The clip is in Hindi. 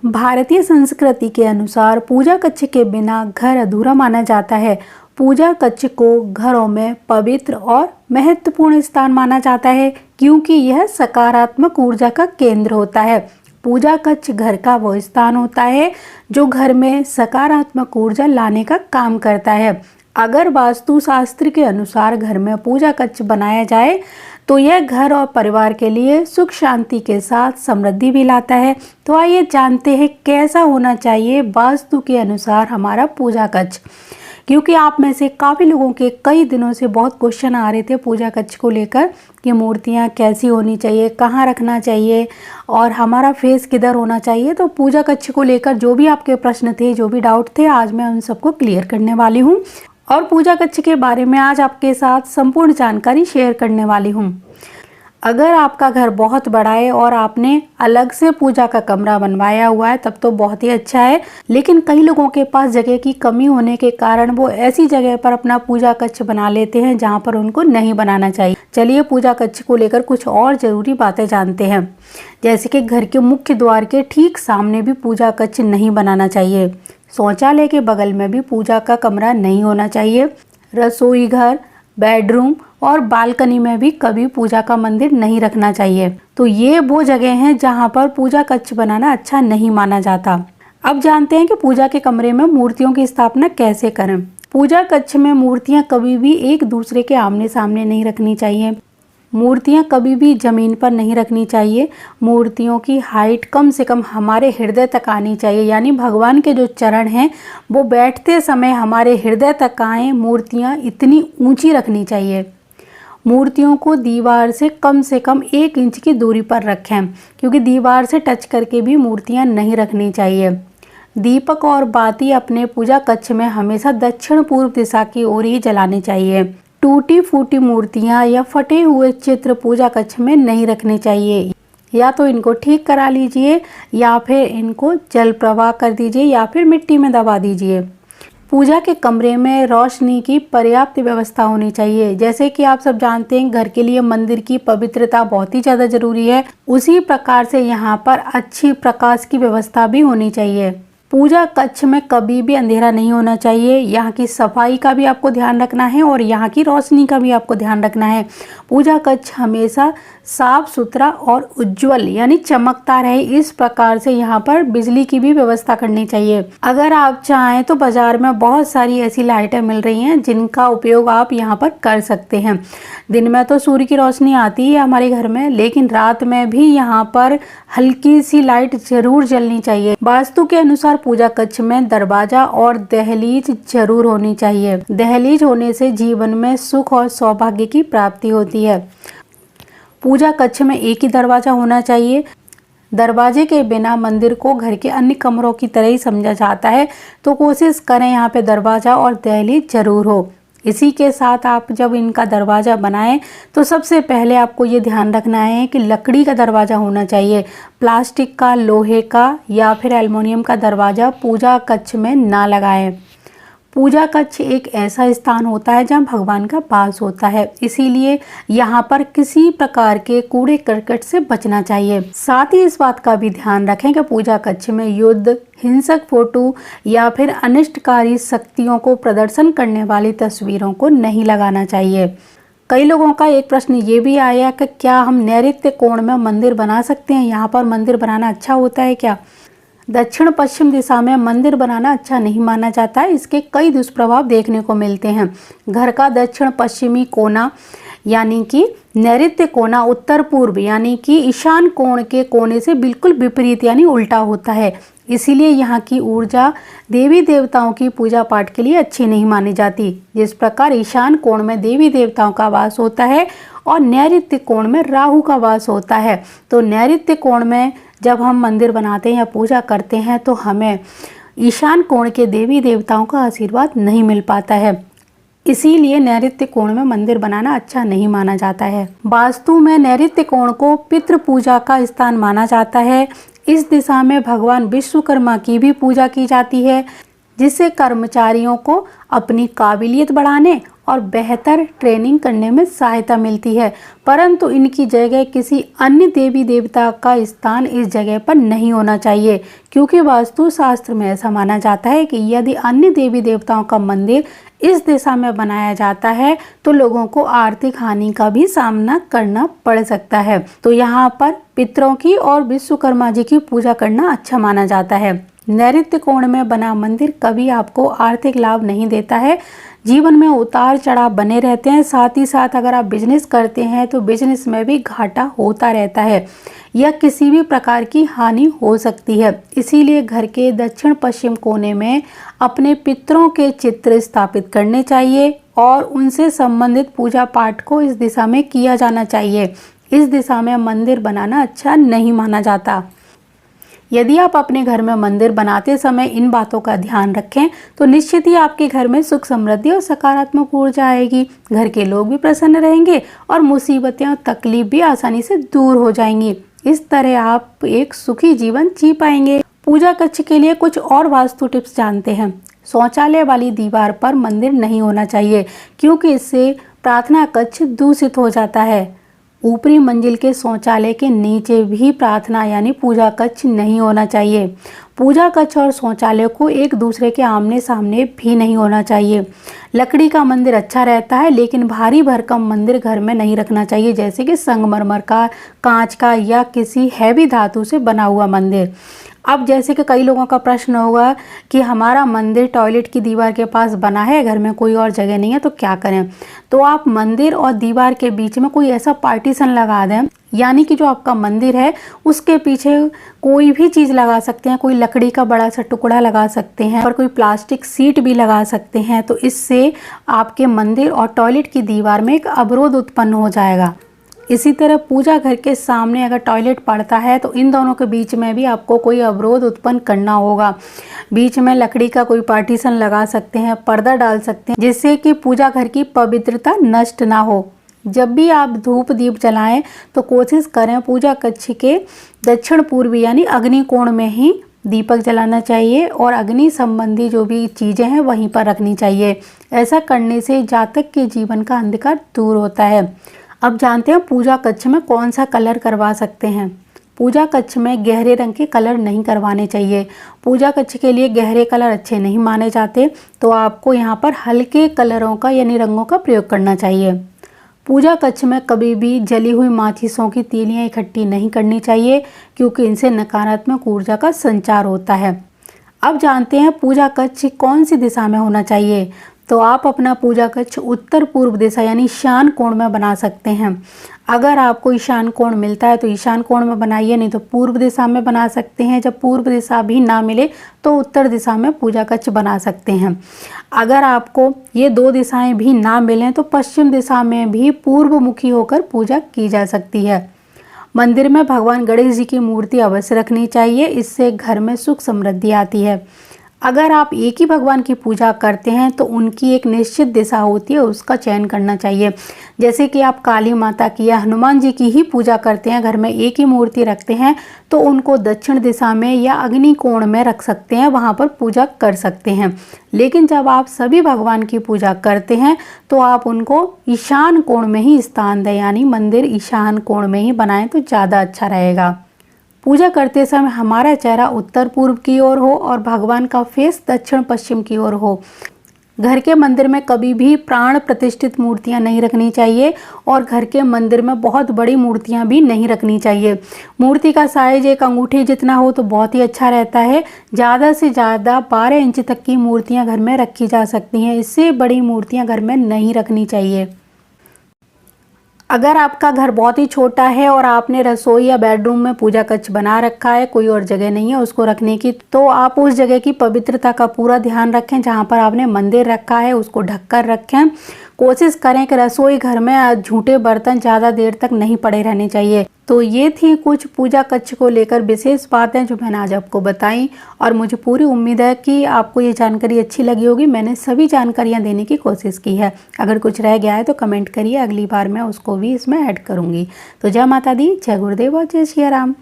भारतीय संस्कृति के अनुसार पूजा कक्ष के बिना घर अधूरा माना जाता है। पूजा कक्ष को घरों में पवित्र और महत्वपूर्ण स्थान माना जाता है क्योंकि यह सकारात्मक ऊर्जा का केंद्र होता है। पूजा कक्ष घर का वो स्थान होता है जो घर में सकारात्मक ऊर्जा लाने का काम करता है। अगर वास्तुशास्त्र के अनुसार घर में पूजा कक्ष बनाया जाए तो यह घर और परिवार के लिए सुख शांति के साथ समृद्धि भी लाता है। तो आइए जानते हैं कैसा होना चाहिए वास्तु के अनुसार हमारा पूजा कक्ष, क्योंकि आप में से काफ़ी लोगों के कई दिनों से बहुत क्वेश्चन आ रहे थे पूजा कक्ष को लेकर कि मूर्तियाँ कैसी होनी चाहिए, कहाँ रखना चाहिए और हमारा फेस किधर होना चाहिए। तो पूजा कक्ष को लेकर जो भी आपके प्रश्न थे, जो भी डाउट थे, आज मैं उन सबको क्लियर करने वाली हूँ और पूजा कक्ष के बारे में आज आपके साथ संपूर्ण जानकारी शेयर करने वाली हूँ। अगर आपका घर बहुत बड़ा है और आपने अलग से पूजा का कमरा बनवाया हुआ है तब तो बहुत ही अच्छा है, लेकिन कई लोगों के पास जगह की कमी होने के कारण वो ऐसी जगह पर अपना पूजा कक्ष बना लेते हैं जहां पर उनको नहीं बनाना चाहिए। चलिए पूजा कक्ष को लेकर कुछ और ज़रूरी बातें जानते हैं। जैसे कि घर के मुख्य द्वार के ठीक सामने भी पूजा कक्ष नहीं बनाना चाहिए। शौचालय के बगल में भी पूजा का कमरा नहीं होना चाहिए। रसोई घर, बेडरूम और बालकनी में भी कभी पूजा का मंदिर नहीं रखना चाहिए। तो ये वो जगह हैं जहां पर पूजा कक्ष बनाना अच्छा नहीं माना जाता। अब जानते हैं कि पूजा के कमरे में मूर्तियों की स्थापना कैसे करें। पूजा कक्ष में मूर्तियां कभी भी एक दूसरे के आमने सामने नहीं रखनी चाहिए। मूर्तियां कभी भी ज़मीन पर नहीं रखनी चाहिए। मूर्तियों की हाइट कम से कम हमारे हृदय तक आनी चाहिए, यानी भगवान के जो चरण हैं वो बैठते समय हमारे हृदय तक आएँ। मूर्तियां इतनी ऊंची रखनी चाहिए। मूर्तियों को दीवार से कम 1 इंच की दूरी पर रखें, क्योंकि दीवार से टच करके भी मूर्तियां नहीं रखनी चाहिए। दीपक और बाती अपने पूजा कक्ष में हमेशा दक्षिण पूर्व दिशा की ओर ही जलानी चाहिए। टूटी फूटी मूर्तियां या फटे हुए चित्र पूजा कक्ष में नहीं रखने चाहिए। या तो इनको ठीक करा लीजिए या फिर इनको जल प्रवाह कर दीजिए या फिर मिट्टी में दबा दीजिए। पूजा के कमरे में रोशनी की पर्याप्त व्यवस्था होनी चाहिए। जैसे कि आप सब जानते हैं घर के लिए मंदिर की पवित्रता बहुत ही ज़्यादा जरूरी है, उसी प्रकार से यहाँ पर अच्छी प्रकाश की व्यवस्था भी होनी चाहिए। पूजा कक्ष में कभी भी अंधेरा नहीं होना चाहिए। यहाँ की सफाई का भी आपको ध्यान रखना है और यहाँ की रोशनी का भी आपको ध्यान रखना है। पूजा कक्ष हमेशा साफ सुथरा और उज्जवल यानी चमकता रहे, इस प्रकार से यहाँ पर बिजली की भी व्यवस्था करनी चाहिए। अगर आप चाहें तो बाजार में बहुत सारी ऐसी लाइटें मिल रही हैं जिनका उपयोग आप यहाँ पर कर सकते हैं। दिन में तो सूर्य की रोशनी आती है हमारे घर में, लेकिन रात में भी यहाँ पर हल्की सी लाइट जरूर जलनी चाहिए। वास्तु के अनुसार पूजा कक्ष में दरवाजा और दहलीज जरूर होनी चाहिए। दहलीज होने से जीवन में सुख और सौभाग्य की प्राप्ति होती है। पूजा कक्ष में एक ही दरवाजा होना चाहिए। दरवाजे के बिना मंदिर को घर के अन्य कमरों की तरह ही समझा जाता है, तो कोशिश करें यहाँ पे दरवाजा और दहलीज जरूर हो। इसी के साथ आप जब इनका दरवाज़ा बनाएं तो सबसे पहले आपको ये ध्यान रखना है कि लकड़ी का दरवाज़ा होना चाहिए। प्लास्टिक का, लोहे का या फिर एल्युमिनियम का दरवाज़ा पूजा कक्ष में ना लगाएं। पूजा कक्ष एक ऐसा स्थान होता है जहाँ भगवान का वास होता है, इसीलिए यहाँ पर किसी प्रकार के कूड़े करकट से बचना चाहिए। साथ ही इस बात का भी ध्यान रखें कि पूजा कक्ष में युद्ध, हिंसक फोटो या फिर अनिष्टकारी शक्तियों को प्रदर्शन करने वाली तस्वीरों को नहीं लगाना चाहिए। कई लोगों का एक प्रश्न ये भी आया कि क्या हम नैऋत्य कोण में मंदिर बना सकते हैं, यहाँ पर मंदिर बनाना अच्छा होता है क्या? दक्षिण पश्चिम दिशा में मंदिर बनाना अच्छा नहीं माना जाता है। इसके कई दुष्प्रभाव देखने को मिलते हैं। घर का दक्षिण पश्चिमी कोना यानी कि नैऋत्य कोना उत्तर पूर्व यानी कि ईशान कोण के कोने से बिल्कुल विपरीत यानी उल्टा होता है। इसीलिए यहाँ की ऊर्जा देवी देवताओं की पूजा पाठ के लिए अच्छी नहीं मानी जाती। जिस प्रकार ईशान कोण में देवी देवताओं का वास होता है और नैऋत्य कोण में राहु का वास होता है, तो नैऋत्य कोण में जब हम मंदिर बनाते हैं या पूजा करते हैं तो हमें ईशान कोण के देवी देवताओं का आशीर्वाद नहीं मिल पाता है। इसीलिए नैऋत्य कोण में मंदिर बनाना अच्छा नहीं माना जाता है। वास्तु में नैऋत्य कोण को पितृ पूजा का स्थान माना जाता है। इस दिशा में भगवान विश्वकर्मा की भी पूजा की जाती है, जिससे कर्मचारियों को अपनी काबिलियत बढ़ाने और बेहतर ट्रेनिंग करने में सहायता मिलती है। परंतु इनकी जगह किसी अन्य देवी देवता का स्थान इस जगह पर नहीं होना चाहिए, क्योंकि वास्तुशास्त्र में ऐसा माना जाता है कि यदि अन्य देवी देवताओं का मंदिर इस दिशा में बनाया जाता है तो लोगों को आर्थिक हानि का भी सामना करना पड़ सकता है। तो यहाँ पर पितरों की और विश्वकर्मा जी की पूजा करना अच्छा माना जाता है। नैऋत्य कोण में बना मंदिर कभी आपको आर्थिक लाभ नहीं देता है। जीवन में उतार चढ़ाव बने रहते हैं। साथ ही साथ अगर आप बिजनेस करते हैं तो बिजनेस में भी घाटा होता रहता है या किसी भी प्रकार की हानि हो सकती है। इसीलिए घर के दक्षिण पश्चिम कोने में अपने पितरों के चित्र स्थापित करने चाहिए और उनसे संबंधित पूजा पाठ को इस दिशा में किया जाना चाहिए। इस दिशा में मंदिर बनाना अच्छा नहीं माना जाता। यदि आप अपने घर में मंदिर बनाते समय इन बातों का ध्यान रखें तो निश्चित ही आपके घर में सुख समृद्धि और सकारात्मक ऊर्जा आएगी। घर के लोग भी प्रसन्न रहेंगे और मुसीबतें और तकलीफ भी आसानी से दूर हो जाएंगी। इस तरह आप एक सुखी जीवन जी पाएंगे। पूजा कक्ष के लिए कुछ और वास्तु टिप्स जानते हैं। शौचालय वाली दीवार पर मंदिर नहीं होना चाहिए, क्योंकि इससे प्रार्थना कक्ष दूषित हो जाता है। ऊपरी मंजिल के शौचालय के नीचे भी प्रार्थना यानी पूजा कक्ष नहीं होना चाहिए। पूजा कक्ष और शौचालय को एक दूसरे के आमने सामने भी नहीं होना चाहिए। लकड़ी का मंदिर अच्छा रहता है, लेकिन भारी भरकम मंदिर घर में नहीं रखना चाहिए, जैसे कि संगमरमर का, कांच का या किसी हैवी धातु से बना हुआ मंदिर। अब जैसे कि कई लोगों का प्रश्न होगा कि हमारा मंदिर टॉयलेट की दीवार के पास बना है, घर में कोई और जगह नहीं है, तो क्या करें? तो आप मंदिर और दीवार के बीच में कोई ऐसा पार्टीशन लगा दें, यानी कि जो आपका मंदिर है उसके पीछे कोई भी चीज़ लगा सकते हैं। कोई लकड़ी का बड़ा सा टुकड़ा लगा सकते हैं और कोई प्लास्टिक सीट भी लगा सकते हैं। तो इससे आपके मंदिर और टॉयलेट की दीवार में एक अवरोध उत्पन्न हो जाएगा। इसी तरह पूजा घर के सामने अगर टॉयलेट पड़ता है तो इन दोनों के बीच में भी आपको कोई अवरोध उत्पन्न करना होगा। बीच में लकड़ी का कोई पार्टीशन लगा सकते हैं, पर्दा डाल सकते हैं, जिससे कि पूजा घर की पवित्रता नष्ट ना हो। जब भी आप धूप दीप जलाएं तो कोशिश करें पूजा कक्ष के दक्षिण पूर्वी यानी अग्नि कोण में ही दीपक जलाना चाहिए और अग्नि संबंधी जो भी चीज़ें हैं वहीं पर रखनी चाहिए। ऐसा करने से जातक के जीवन का अंधकार दूर होता है। अब जानते हैं पूजा कक्ष में कौन सा कलर करवा सकते हैं। पूजा कक्ष में गहरे रंग के कलर नहीं करवाने चाहिए। पूजा कक्ष के लिए गहरे कलर अच्छे नहीं माने जाते, तो आपको यहाँ पर हल्के कलरों का यानी रंगों का प्रयोग करना चाहिए। पूजा कक्ष में कभी भी जली हुई माचिसों की तीलियाँ इकट्ठी नहीं करनी चाहिए, क्योंकि इनसे नकारात्मक ऊर्जा का संचार होता है। अब जानते हैं पूजा कक्ष कौन सी दिशा में होना चाहिए। तो आप अपना पूजा कक्ष उत्तर पूर्व दिशा यानी ईशान कोण में बना सकते हैं। अगर आपको ईशान कोण मिलता है तो ईशान कोण में बनाइए, नहीं तो पूर्व दिशा में बना सकते हैं। जब पूर्व दिशा भी ना मिले तो उत्तर दिशा में पूजा कक्ष बना सकते हैं। अगर आपको ये दो दिशाएं भी ना मिलें तो पश्चिम दिशा में भी पूर्व मुखी होकर पूजा की जा सकती है। मंदिर में भगवान गणेश जी की मूर्ति अवश्य रखनी चाहिए, इससे घर में सुख समृद्धि आती है। अगर आप एक ही भगवान की पूजा करते हैं तो उनकी एक निश्चित दिशा होती है, उसका चयन करना चाहिए। जैसे कि आप काली माता की या हनुमान जी की ही पूजा करते हैं, घर में एक ही मूर्ति रखते हैं, तो उनको दक्षिण दिशा में या अग्नि कोण में रख सकते हैं, वहाँ पर पूजा कर सकते हैं। लेकिन जब आप सभी भगवान की पूजा करते हैं तो आप उनको ईशान कोण में ही स्थान दें, यानी मंदिर ईशान कोण में ही बनाएं तो ज़्यादा अच्छा रहेगा। पूजा करते समय हमारा चेहरा उत्तर पूर्व की ओर हो और भगवान का फेस दक्षिण पश्चिम की ओर हो। घर के मंदिर में कभी भी प्राण प्रतिष्ठित मूर्तियां नहीं रखनी चाहिए और घर के मंदिर में बहुत बड़ी मूर्तियां भी नहीं रखनी चाहिए। मूर्ति का साइज एक अंगूठी जितना हो तो बहुत ही अच्छा रहता है। ज़्यादा से ज़्यादा 12 इंच तक की मूर्तियां घर में रखी जा सकती हैं, इससे बड़ी मूर्तियां घर में नहीं रखनी चाहिए। अगर आपका घर बहुत ही छोटा है और आपने रसोई या बेडरूम में पूजा कक्ष बना रखा है, कोई और जगह नहीं है उसको रखने की, तो आप उस जगह की पवित्रता का पूरा ध्यान रखें। जहाँ पर आपने मंदिर रखा है उसको ढककर रखें। कोशिश करें कि रसोई घर में झूठे बर्तन ज़्यादा देर तक नहीं पड़े रहने चाहिए। तो ये थी कुछ पूजा कक्ष को लेकर विशेष बातें जो मैंने आज आपको बताई, और मुझे पूरी उम्मीद है कि आपको ये जानकारी अच्छी लगी होगी। मैंने सभी जानकारियाँ देने की कोशिश की है। अगर कुछ रह गया है तो कमेंट करिए, अगली बार मैं उसको भी इसमें ऐड करूँगी। तो जय माता दी, जय गुरुदेव और जय श्री राम।